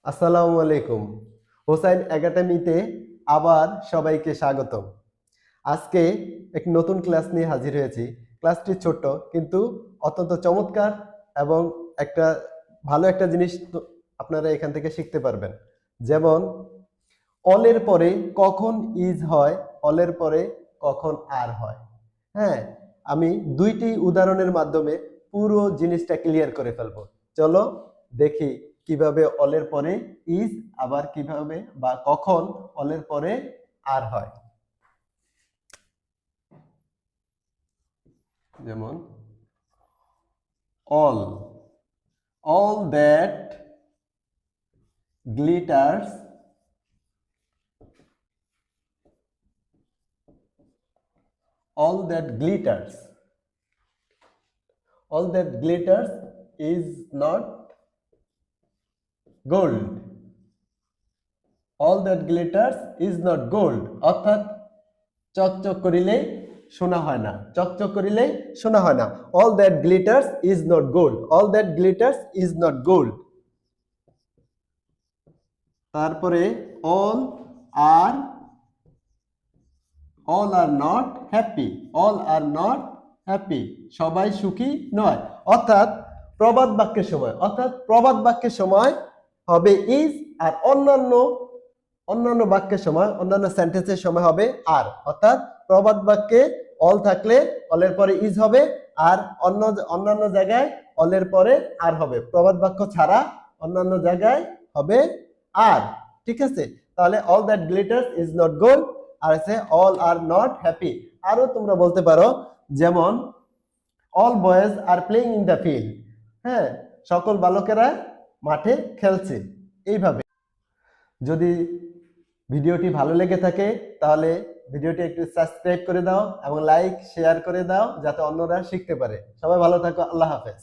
আসসালামু আলাইকুম। হোসাইন একাডেমিতে আবার সবাইকে স্বাগতম। আজকে এক নতুন ক্লাস নিয়ে হাজির হয়েছি। ক্লাসটি ছোট্ট কিন্তু অত্যন্ত চমৎকার এবং একটা ভালো একটা জিনিস আপনারা এখান থেকে শিখতে পারবেন। যেমন অলের পরে কখন ইজ হয়, অলের পরে কখন আর হয়। হ্যাঁ, আমি দুইটি উদাহরণের মাধ্যমে পুরো জিনিসটা ক্লিয়ার করে ফেলবো। চলো দেখি কিভাবে অলের পরে ইজ আবার কিভাবে বা কখন অলের পরে আর হয়। যেমন all all that glitters all that glitters all that glitters is not gold. all that glitters is not gold অর্থাৎ চকচক করিলে সোনা হয় না, চকচক করিলে সোনা হয় না। all that glitters is not gold, all that glitters is not gold। তারপরে all are not happy, all are not happy সবাই সুখী নয়। অর্থাৎ প্রবাদ বাক্যের সময় হবে ইজ, আর অন্যান্য বাক্যের সময়, অন্যান্য সেন্টেন্সের সময় হবে আর। অর্থাৎ প্রবাদ বাক্যে অল থাকলে অলের পরে ইজ হবে, আর অন্যান্য জায়গায় অলের পরে আর হবে। প্রবাদ বাক্য ছাড়া অন্যান্য জায়গায় হবে আর। ঠিক আছে, তাহলে all that glitters is not gold, আর আছে অল আর নট হ্যাপি। আরো তোমরা বলতে পারো, যেমন all boys are playing in the field. হ্যাঁ, সকল বালকেরা মাঠে খেলছে। এইভাবে যদি ভিডিওটি ভালো লেগে থাকে তাহলে ভিডিওটি একটু সাবস্ক্রাইব করে দাও এবং লাইক শেয়ার করে দাও, যাতে অন্যরা শিখতে পারে। সবাই ভালো থাকো, আল্লাহ হাফেজ।